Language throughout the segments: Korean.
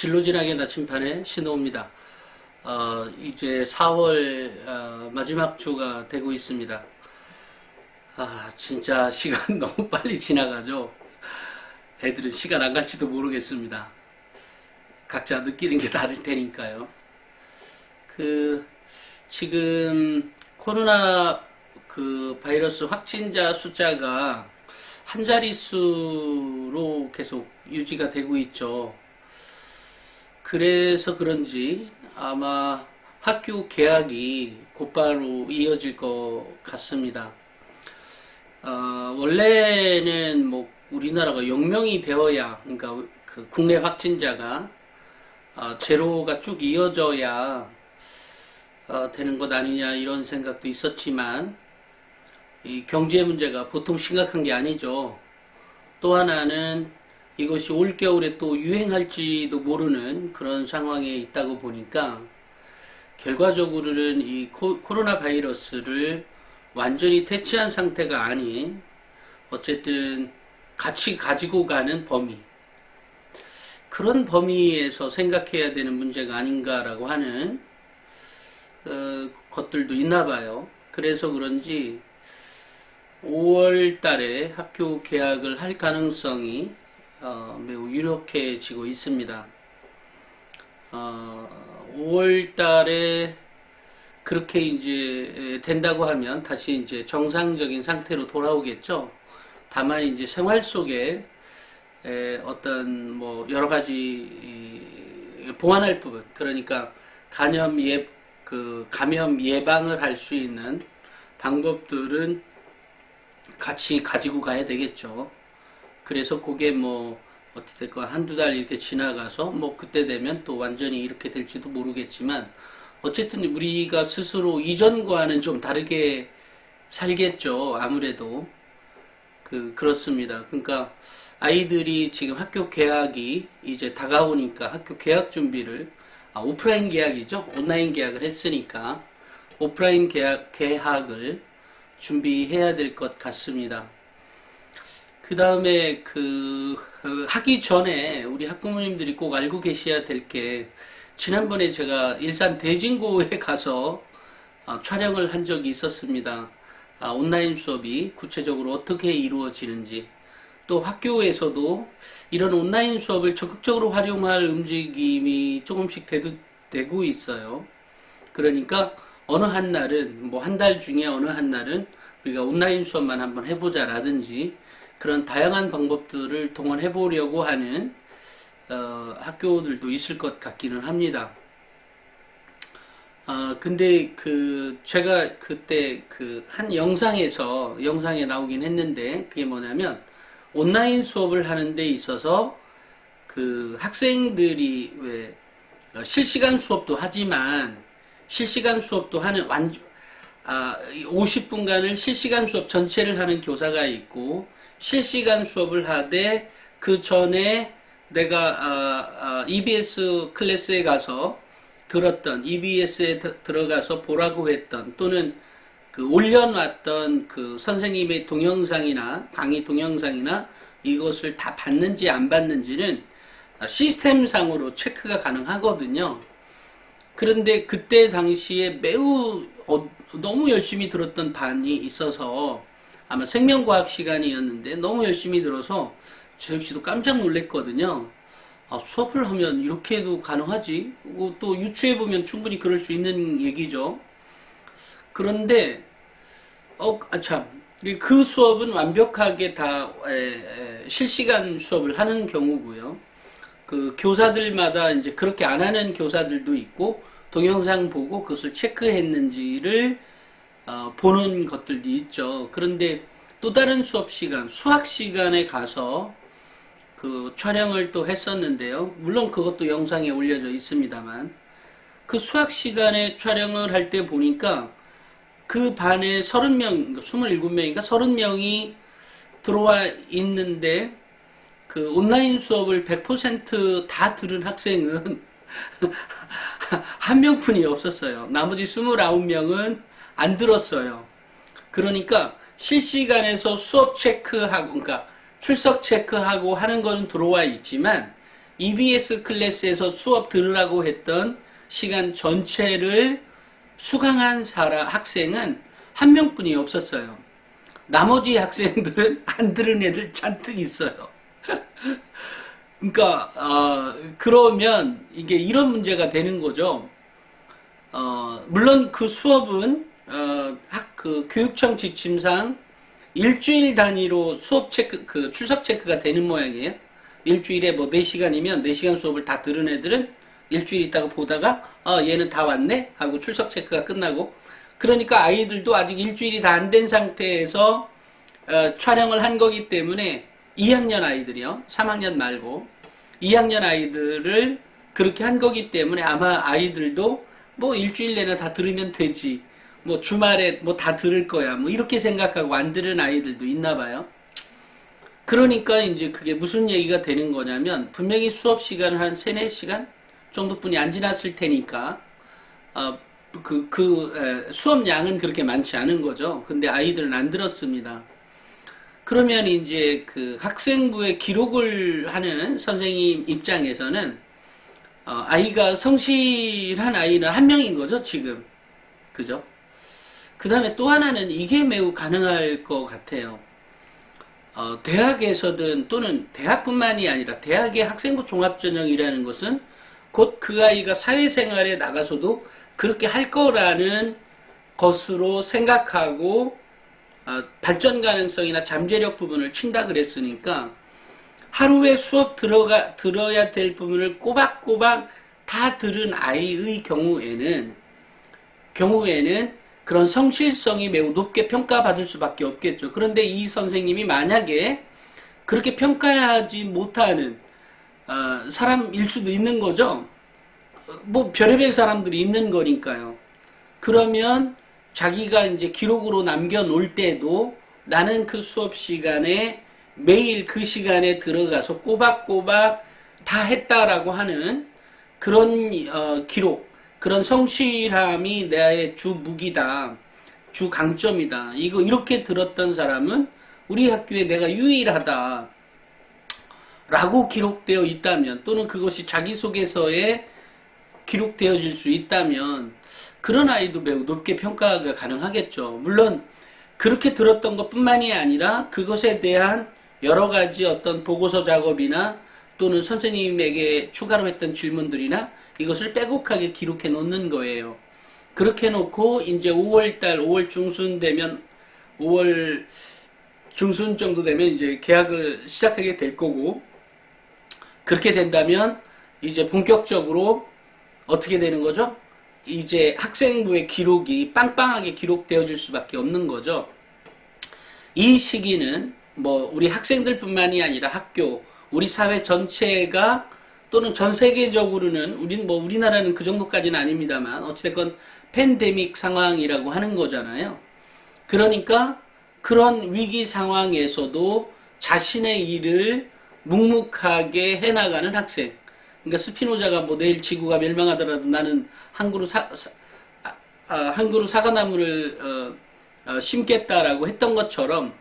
진로진학의 나침판의 신호입니다. 이제 4월 마지막 주가 되고 있습니다. 진짜 시간 너무 빨리 지나가죠. 애들은 시간 안 갈지도 모르겠습니다. 각자 느끼는 게 다를 테니까요. 지금 코로나 바이러스 확진자 숫자가 한 자릿수로 계속 유지가 되고 있죠. 그래서 그런지 아마 학교 개학이 곧바로 이어질 것 같습니다. 원래는 뭐 우리나라가 0명이 되어야, 그러니까 그 국내 확진자가 제로가 쭉 이어져야 되는 것 아니냐 이런 생각도 있었지만, 이 경제 문제가 보통 심각한 게 아니죠. 또 하나는 이것이 올겨울에 또 유행할지도 모르는 그런 상황에 있다고 보니까 결과적으로는 이 코로나 바이러스를 완전히 퇴치한 상태가 아닌, 어쨌든 같이 가지고 가는 범위, 그런 범위에서 생각해야 되는 문제가 아닌가라고 하는 것들도 있나 봐요. 그래서 그런지 5월 달에 학교 개학을 할 가능성이 매우 유력해지고 있습니다. 5월 달에 그렇게 이제 된다고 하면 다시 이제 정상적인 상태로 돌아오겠죠. 다만 이제 생활 속에 어떤 뭐 여러 가지 보완할 부분, 그러니까 감염 예방을 할 수 있는 방법들은 같이 가지고 가야 되겠죠. 그래서 그게 뭐 어찌됐건 한두 달 이렇게 지나가서 뭐 그때 되면 또 완전히 이렇게 될지도 모르겠지만, 어쨌든 우리가 스스로 이전과는 좀 다르게 살겠죠. 아무래도 그렇습니다. 그러니까 아이들이 지금 학교 개학이 이제 다가오니까 학교 개학 준비를, 오프라인 개학이죠. 온라인 개학을 했으니까 오프라인 개학을 준비해야 될 것 같습니다. 그 다음에 하기 전에 우리 학부모님들이 꼭 알고 계셔야 될 게, 지난번에 제가 일산 대진고에 가서 촬영을 한 적이 있었습니다. 온라인 수업이 구체적으로 어떻게 이루어지는지, 또 학교에서도 이런 온라인 수업을 적극적으로 활용할 움직임이 조금씩 되고 있어요. 그러니까 어느 한 날은, 뭐 한 달 중에 어느 한 날은 우리가 온라인 수업만 한번 해보자 라든지, 그런 다양한 방법들을 동원해 보려고 하는 학교들도 있을 것 같기는 합니다. 근데 제가 그때 한 영상에 나오긴 했는데, 그게 뭐냐면 온라인 수업을 하는 데 있어서 학생들이 왜 실시간 수업도 하지만, 실시간 수업도 하는 50분간을 실시간 수업 전체를 하는 교사가 있고, 실시간 수업을 하되 그 전에 내가 EBS 클래스에 가서 들었던, EBS에 들어가서 보라고 했던, 또는 올려놨던 선생님의 동영상이나 강의 동영상이나 이것을 다 봤는지 안 봤는지는 시스템상으로 체크가 가능하거든요. 그런데 그때 당시에 매우 너무 열심히 들었던 반이 있어서, 아마 생명과학 시간이었는데 너무 열심히 들어서 저 역시도 깜짝 놀랐거든요. 수업을 하면 이렇게도 가능하지? 또 유추해 보면 충분히 그럴 수 있는 얘기죠. 그런데 그 수업은 완벽하게 다 실시간 수업을 하는 경우고요. 교사들마다 이제 그렇게 안 하는 교사들도 있고, 동영상 보고 그것을 체크했는지를 보는 것들도 있죠. 그런데 또 다른 수업 시간, 수학 시간에 가서 촬영을 또 했었는데요. 물론 그것도 영상에 올려져 있습니다만, 수학 시간에 촬영을 할 때 보니까 그 반에 30명, 27명인가 30명이 들어와 있는데, 온라인 수업을 100% 들은 학생은 한 명뿐이 없었어요. 나머지 29명은 안 들었어요. 그러니까 실시간에서 수업 체크하고, 그러니까 출석 체크하고 하는 거는 들어와 있지만, EBS 클래스에서 수업 들으라고 했던 시간 전체를 수강한 학생은 한 명뿐이 없었어요. 나머지 학생들은 안 들은 애들 잔뜩 있어요. 그러니까 그러면 이게 이런 문제가 되는 거죠. 물론 그 수업은 그 교육청 지침상 일주일 단위로 수업 체크, 그 출석 체크가 되는 모양이에요. 일주일에 뭐 4시간이면 4시간 수업을 다 들은 애들은 일주일 있다가 보다가 얘는 다 왔네 하고 출석 체크가 끝나고, 그러니까 아이들도 아직 일주일이 다 안 된 상태에서 촬영을 한 거기 때문에 2학년 아이들이요, 3학년 말고 2학년 아이들을 그렇게 한 거기 때문에 아마 아이들도 뭐 일주일 내내 다 들으면 되지, 뭐 주말에 뭐 다 들을 거야, 뭐 이렇게 생각하고 안 들은 아이들도 있나 봐요. 그러니까 이제 그게 무슨 얘기가 되는 거냐면, 분명히 수업 시간을 한 3, 4시간 정도뿐이 안 지났을 테니까 수업 양은 그렇게 많지 않은 거죠. 근데 아이들은 안 들었습니다. 그러면 이제 그 학생부의 기록을 하는 선생님 입장에서는 아이가 성실한 아이는 한 명인 거죠, 지금. 그죠? 그 다음에 또 하나는 이게 매우 가능할 것 같아요. 대학에서든 또는 대학뿐만이 아니라 대학의 학생부 종합전형이라는 것은 곧 그 아이가 사회생활에 나가서도 그렇게 할 거라는 것으로 생각하고 발전 가능성이나 잠재력 부분을 친다 그랬으니까, 하루에 수업 들어야 될 부분을 꼬박꼬박 다 들은 아이의 경우에는 그런 성실성이 매우 높게 평가받을 수밖에 없겠죠. 그런데 이 선생님이 만약에 그렇게 평가하지 못하는 사람일 수도 있는 거죠. 뭐 별의별 사람들이 있는 거니까요. 그러면 자기가 이제 기록으로 남겨놓을 때도 나는 그 수업 시간에 매일 그 시간에 들어가서 꼬박꼬박 다 했다라고 하는 그런 기록, 그런 성실함이 나의 주 무기다, 주 강점이다, 이거 이렇게 들었던 사람은 우리 학교에 내가 유일하다 라고 기록되어 있다면, 또는 그것이 자기소개서에 기록되어질 수 있다면 그런 아이도 매우 높게 평가가 가능하겠죠. 물론 그렇게 들었던 것뿐만이 아니라 그것에 대한 여러 가지 어떤 보고서 작업이나 또는 선생님에게 추가로 했던 질문들이나 이것을 빼곡하게 기록해 놓는 거예요. 그렇게 놓고 이제 5월 중순 되면, 5월 중순 정도 되면 이제 개학을 시작하게 될 거고, 그렇게 된다면 이제 본격적으로 어떻게 되는 거죠? 이제 학생부의 기록이 빵빵하게 기록되어질 수밖에 없는 거죠. 이 시기는 뭐 우리 학생들뿐만이 아니라 학교, 우리 사회 전체가, 또는 전 세계적으로는, 우리나라는 그 정도까지는 아닙니다만 어찌됐건 팬데믹 상황이라고 하는 거잖아요. 그러니까 그런 위기 상황에서도 자신의 일을 묵묵하게 해나가는 학생. 그러니까 스피노자가 뭐 내일 지구가 멸망하더라도 나는 한 그루 사과나무를 심겠다라고 했던 것처럼,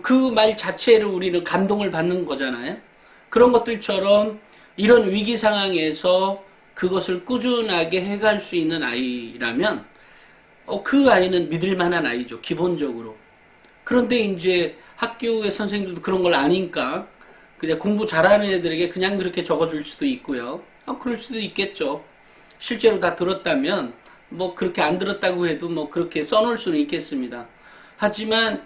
그 말 자체를 우리는 감동을 받는 거잖아요. 그런 것들처럼 이런 위기 상황에서 그것을 꾸준하게 해갈 수 있는 아이라면 그 아이는 믿을 만한 아이죠, 기본적으로. 그런데 이제 학교의 선생님들도 그런 걸 아니까 그냥 공부 잘하는 애들에게 그냥 그렇게 적어줄 수도 있고요. 그럴 수도 있겠죠. 실제로 다 들었다면 뭐 그렇게 안 들었다고 해도 뭐 그렇게 써놓을 수는 있겠습니다. 하지만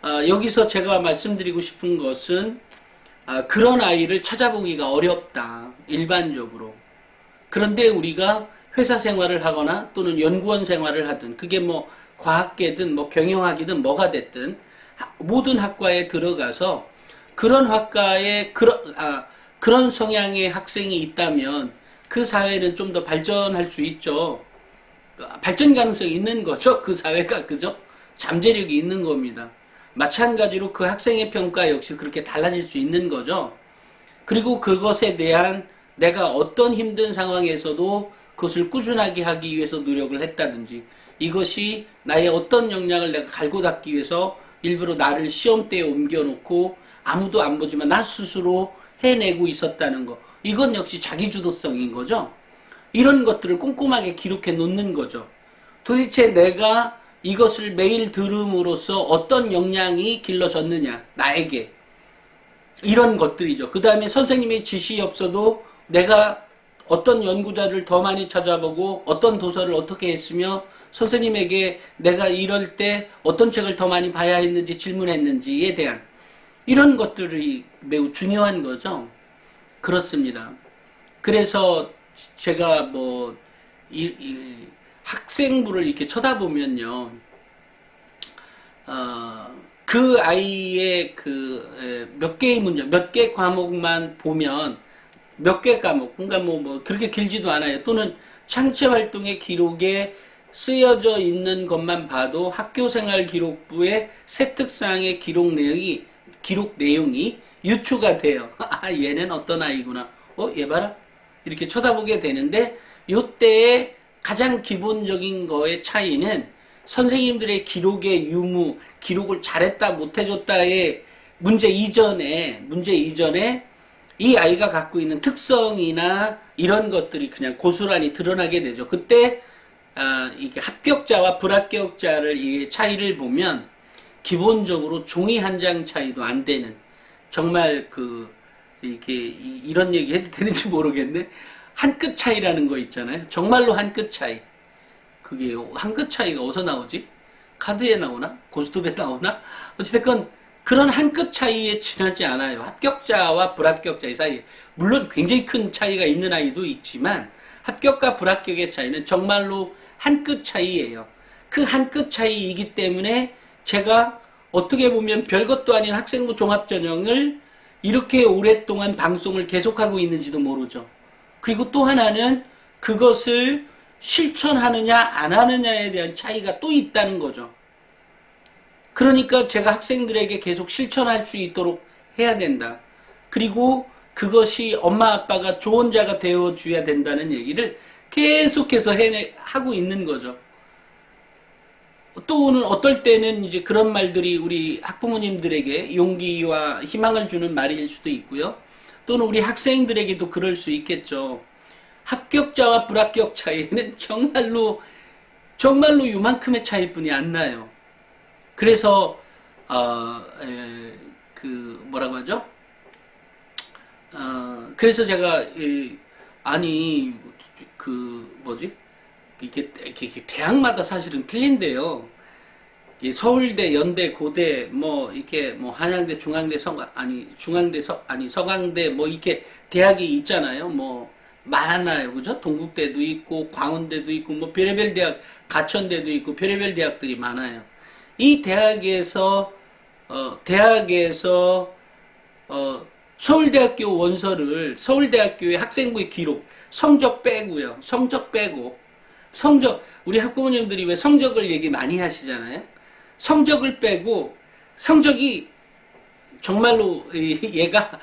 여기서 제가 말씀드리고 싶은 것은 그런 아이를 찾아보기가 어렵다, 일반적으로. 그런데 우리가 회사 생활을 하거나 또는 연구원 생활을 하든, 그게 뭐 과학계든 뭐 경영학이든 뭐가 됐든 모든 학과에 들어가서 그런 학과에 그런 성향의 학생이 있다면 그 사회는 좀 더 발전할 수 있죠. 발전 가능성이 있는 거죠, 그 사회가. 그죠? 잠재력이 있는 겁니다. 마찬가지로 그 학생의 평가 역시 그렇게 달라질 수 있는 거죠. 그리고 그것에 대한 내가 어떤 힘든 상황에서도 그것을 꾸준하게 하기 위해서 노력을 했다든지, 이것이 나의 어떤 역량을 내가 갈고 닦기 위해서 일부러 나를 시험대에 옮겨놓고 아무도 안 보지만 나 스스로 해내고 있었다는 거, 이건 역시 자기주도성인 거죠. 이런 것들을 꼼꼼하게 기록해 놓는 거죠. 도대체 내가 이것을 매일 들음으로써 어떤 영향이 길러졌느냐, 나에게. 이런 것들이죠. 그 다음에 선생님의 지시 없어도 내가 어떤 연구자를 더 많이 찾아보고 어떤 도서를 어떻게 했으며 선생님에게 내가 이럴 때 어떤 책을 더 많이 봐야 했는지 질문했는지에 대한 이런 것들이 매우 중요한 거죠. 그렇습니다. 그래서 제가 뭐 학생부를 이렇게 쳐다보면요, 그 아이의 그 몇 개의 문제, 몇 개 과목만 보면 몇 개 과목, 그러니까 뭐 그렇게 길지도 않아요. 또는 창체 활동의 기록에 쓰여져 있는 것만 봐도 학교생활 기록부의 세특사항의 기록 내용이 유추가 돼요. 아, 얘는 어떤 아이구나. 얘 봐라. 이렇게 쳐다보게 되는데, 요때의 가장 기본적인 거의 차이는 선생님들의 기록의 유무, 기록을 잘했다 못해줬다의 문제 이전에 이 아이가 갖고 있는 특성이나 이런 것들이 그냥 고스란히 드러나게 되죠. 그때 이게 합격자와 불합격자를 이 차이를 보면 기본적으로 종이 한 장 차이도 안 되는, 정말 이게 이런 얘기 해도 되는지 모르겠네. 한 끗 차이라는 거 있잖아요. 정말로 한 끗 차이. 그게 한 끗 차이가 어디서 나오지? 카드에 나오나? 고스톱에 나오나? 어찌됐건 그런 한 끗 차이에 지나지 않아요. 합격자와 불합격자의 사이에. 물론 굉장히 큰 차이가 있는 아이도 있지만 합격과 불합격의 차이는 정말로 한 끗 차이예요. 그 한 끗 차이이기 때문에 제가 어떻게 보면 별것도 아닌 학생부 종합전형을 이렇게 오랫동안 방송을 계속하고 있는지도 모르죠. 그리고 또 하나는 그것을 실천하느냐 안 하느냐에 대한 차이가 또 있다는 거죠. 그러니까 제가 학생들에게 계속 실천할 수 있도록 해야 된다. 그리고 그것이 엄마 아빠가 조언자가 되어줘야 된다는 얘기를 계속해서 하고 있는 거죠. 또는 어떨 때는 이제 그런 말들이 우리 학부모님들에게 용기와 희망을 주는 말일 수도 있고요. 또는 우리 학생들에게도 그럴 수 있겠죠. 합격자와 불합격 차이는 정말로 요만큼의 차이뿐이 안 나요. 그래서 뭐라고 하죠? 그래서 제가 이게 대학마다 사실은 틀린데요. 서울대, 연대, 고대, 한양대, 중앙대, 서강대, 이렇게 대학이 있잖아요. 많아요. 그죠? 동국대도 있고, 광운대도 있고, 별의별 대학, 가천대도 있고, 별의별 대학들이 많아요. 이 대학에서 서울대학교 원서를, 서울대학교의 학생부의 기록, 성적 빼고요. 성적 빼고. 우리 학부모님들이 왜 성적을 얘기 많이 하시잖아요. 성적을 빼고, 성적이 정말로 얘가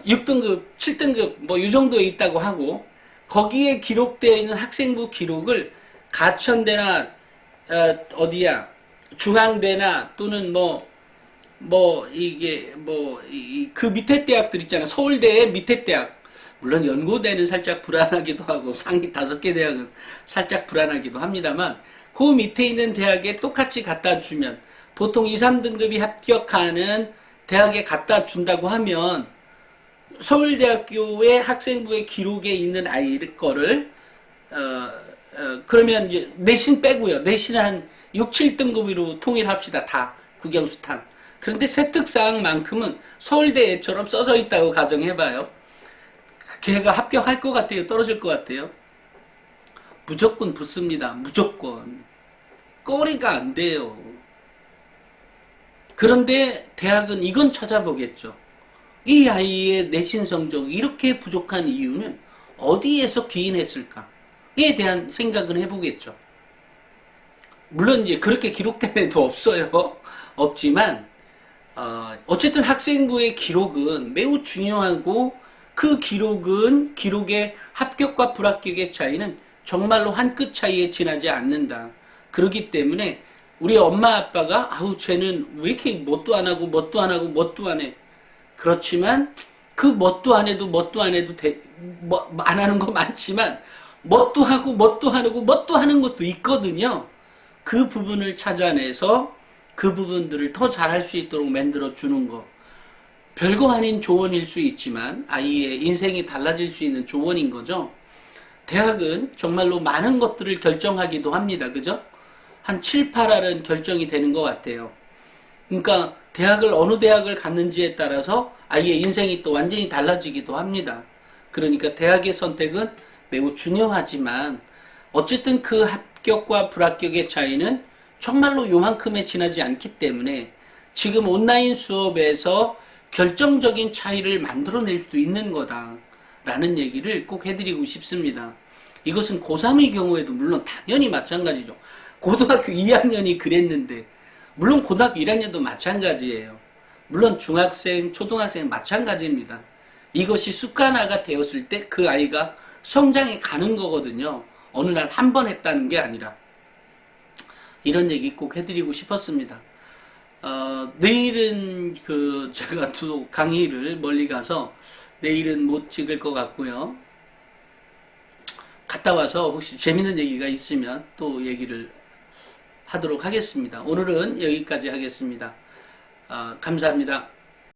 6등급, 7등급 이 정도에 있다고 하고, 거기에 기록되어 있는 학생부 기록을 가천대나 중앙대나 또는 그 밑에 대학들 있잖아. 서울대의 밑에 대학. 물론 연고대는 살짝 불안하기도 하고 상위 5개 대학은 살짝 불안하기도 합니다만, 그 밑에 있는 대학에 똑같이 갖다 주면, 보통 2, 3등급이 합격하는 대학에 갖다 준다고 하면, 서울대학교의 학생부의 기록에 있는 아이 거를 그러면 이제 내신 빼고요. 내신 한 6, 7등급으로 통일합시다. 다 국영수탄. 그런데 세특사항만큼은 서울대처럼 써져 있다고 가정해봐요. 걔가 합격할 것 같아요? 떨어질 것 같아요? 무조건 붙습니다. 무조건. 꼬리가 안 돼요. 그런데 대학은 이건 찾아보겠죠. 이 아이의 내신 성적 이렇게 부족한 이유는 어디에서 기인했을까에 대한 생각을 해보겠죠. 물론 이제 그렇게 기록된 애도 없어요. 없지만 어쨌든 학생부의 기록은 매우 중요하고, 그 기록의 합격과 불합격의 차이는 정말로 한 끗 차이에 지나지 않는다. 그렇기 때문에 우리 엄마 아빠가 쟤는 왜 이렇게 뭣도 안 하고 뭣도 안 해. 그렇지만 그 뭣도 안 해도 안 하는 거 많지만 뭣도 하고 뭣도 하고 뭣도 하는 것도 있거든요. 그 부분을 찾아내서 그 부분들을 더 잘할 수 있도록 만들어 주는 거. 별거 아닌 조언일 수 있지만 아이의 인생이 달라질 수 있는 조언인 거죠. 대학은 정말로 많은 것들을 결정하기도 합니다. 그죠? 한 7, 8알은 결정이 되는 것 같아요. 그러니까 대학을 어느 대학을 갔는지에 따라서 아이의 인생이 또 완전히 달라지기도 합니다. 그러니까 대학의 선택은 매우 중요하지만 어쨌든 그 합격과 불합격의 차이는 정말로 요만큼에 지나지 않기 때문에 지금 온라인 수업에서 결정적인 차이를 만들어낼 수도 있는 거다라는 얘기를 꼭 해드리고 싶습니다. 이것은 고3의 경우에도 물론 당연히 마찬가지죠. 고등학교 2학년이 그랬는데 물론 고등학교 1학년도 마찬가지예요. 물론 중학생, 초등학생 마찬가지입니다. 이것이 습관화가 되었을 때 그 아이가 성장해 가는 거거든요. 어느 날 한 번 했다는 게 아니라. 이런 얘기 꼭 해드리고 싶었습니다. 내일은 제가 또 강의를 멀리 가서 내일은 못 찍을 것 같고요. 갔다 와서 혹시 재밌는 얘기가 있으면 또 얘기를 하도록 하겠습니다. 오늘은 여기까지 하겠습니다. 감사합니다.